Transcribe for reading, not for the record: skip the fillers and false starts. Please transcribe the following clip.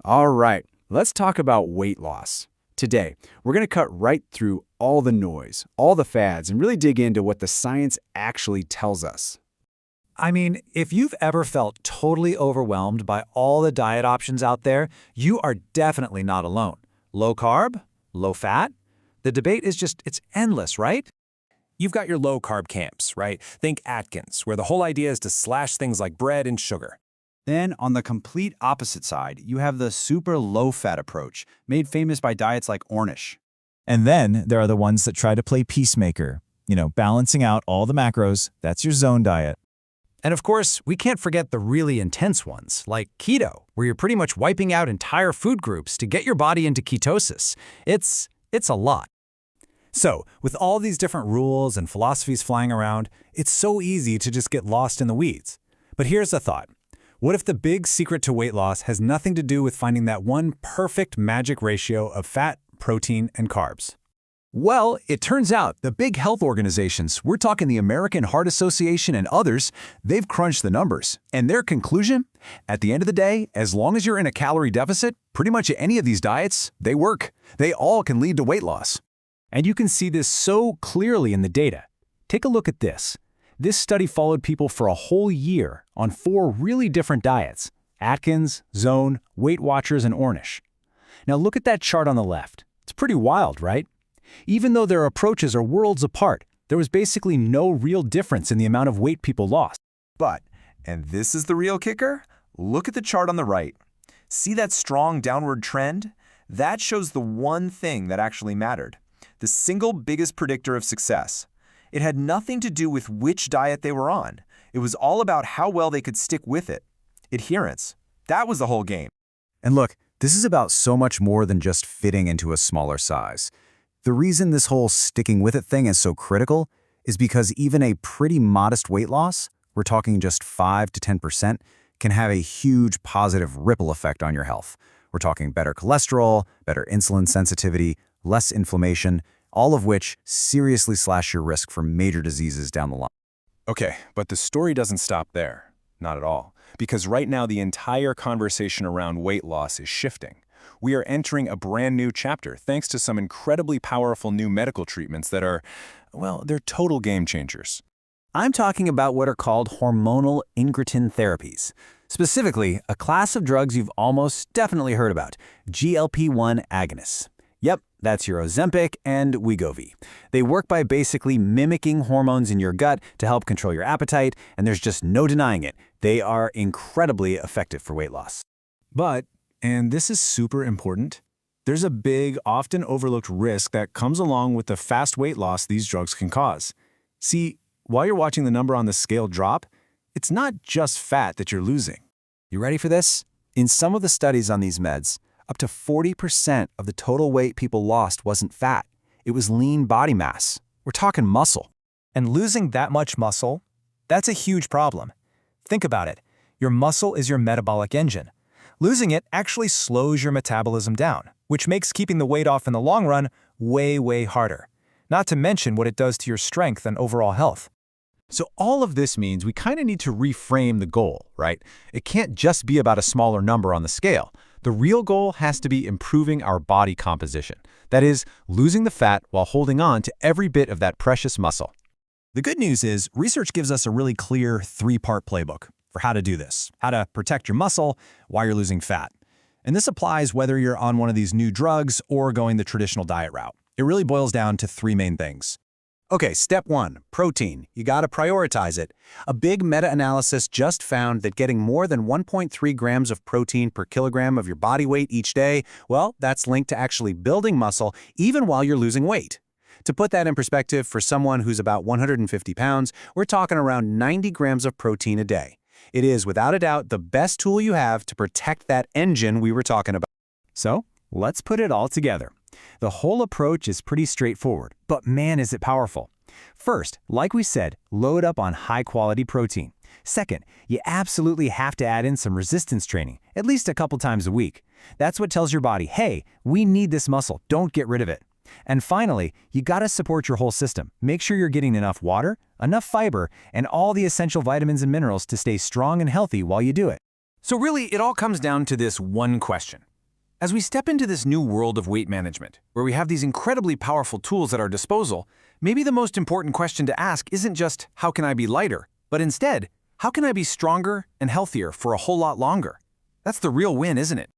All right, let's talk about weight loss. Today, we're going to cut right through all the noise, all the fads, and really dig into what the science actually tells us. I mean, if you've ever felt totally overwhelmed by all the diet options out there, you are definitely not alone. Low carb? Low fat? The debate is it's endless, right? You've got your low-carb camps, right? Think Atkins, where the whole idea is to slash things like bread and sugar. Then, on the complete opposite side, you have the super low-fat approach, made famous by diets like Ornish. And then there are the ones that try to play peacemaker. Balancing out all the macros, that's your zone diet. And of course, we can't forget the really intense ones, like keto, where you're pretty much wiping out entire food groups to get your body into ketosis. It's a lot. So, with all these different rules and philosophies flying around, it's so easy to just get lost in the weeds. But here's a thought. What if the big secret to weight loss has nothing to do with finding that one perfect magic ratio of fat, protein, and carbs? Well, it turns out the big health organizations, we're talking the American Heart Association and others, they've crunched the numbers. And their conclusion? At the end of the day, as long as you're in a calorie deficit, pretty much any of these diets, they work. They all can lead to weight loss. And you can see this so clearly in the data. Take a look at this. This study followed people for a whole year on 4 really different diets: Atkins, Zone, Weight Watchers, and Ornish. Now look at that chart on the left. It's pretty wild, right? Even though their approaches are worlds apart, there was basically no real difference in the amount of weight people lost. But, and this is the real kicker, look at the chart on the right. See that strong downward trend? That shows the one thing that actually mattered. The single biggest predictor of success. It had nothing to do with which diet they were on. It was all about how well they could stick with it. Adherence. That was the whole game. And look, this is about so much more than just fitting into a smaller size. The reason this whole sticking with it thing is so critical is because even a pretty modest weight loss, we're talking just 5 to 10%, can have a huge positive ripple effect on your health. We're talking better cholesterol, better insulin sensitivity, less inflammation, all of which seriously slash your risk for major diseases down the line. Okay, but the story doesn't stop there. Not at all. Because right now the entire conversation around weight loss is shifting. We are entering a brand new chapter thanks to some incredibly powerful new medical treatments that are, well, they're total game changers. I'm talking about what are called hormonal incretin therapies. Specifically, a class of drugs you've almost definitely heard about, GLP-1 agonists. Yep, that's your Ozempic and Wegovy. They work by basically mimicking hormones in your gut to help control your appetite, and there's just no denying it. They are incredibly effective for weight loss. But, and this is super important, there's a big, often overlooked risk that comes along with the fast weight loss these drugs can cause. See, while you're watching the number on the scale drop, it's not just fat that you're losing. You ready for this? In some of the studies on these meds, up to 40% of the total weight people lost wasn't fat. It was lean body mass. We're talking muscle. And losing that much muscle, that's a huge problem. Think about it. Your muscle is your metabolic engine. Losing it actually slows your metabolism down, which makes keeping the weight off in the long run way, way harder. Not to mention what it does to your strength and overall health. So all of this means we kind of need to reframe the goal, right? It can't just be about a smaller number on the scale. The real goal has to be improving our body composition. That is, losing the fat while holding on to every bit of that precious muscle. The good news is research gives us a really clear 3-part playbook for how to do this, how to protect your muscle while you're losing fat. And this applies whether you're on one of these new drugs or going the traditional diet route. It really boils down to 3 main things. Okay, step 1, protein. You gotta prioritize it. A big meta-analysis just found that getting more than 1.3 grams of protein per kilogram of your body weight each day, well, that's linked to actually building muscle even while you're losing weight. To put that in perspective, for someone who's about 150 pounds, we're talking around 90 grams of protein a day. It is, without a doubt, the best tool you have to protect that engine we were talking about. So, let's put it all together. The whole approach is pretty straightforward, but man is it powerful. First, like we said, load up on high-quality protein. Second, you absolutely have to add in some resistance training, at least a couple times a week. That's what tells your body, hey, we need this muscle, don't get rid of it. And finally, you gotta support your whole system. Make sure you're getting enough water, enough fiber, and all the essential vitamins and minerals to stay strong and healthy while you do it. So really, it all comes down to this one question. As we step into this new world of weight management, where we have these incredibly powerful tools at our disposal, maybe the most important question to ask isn't just, how can I be lighter? But instead, how can I be stronger and healthier for a whole lot longer? That's the real win, isn't it?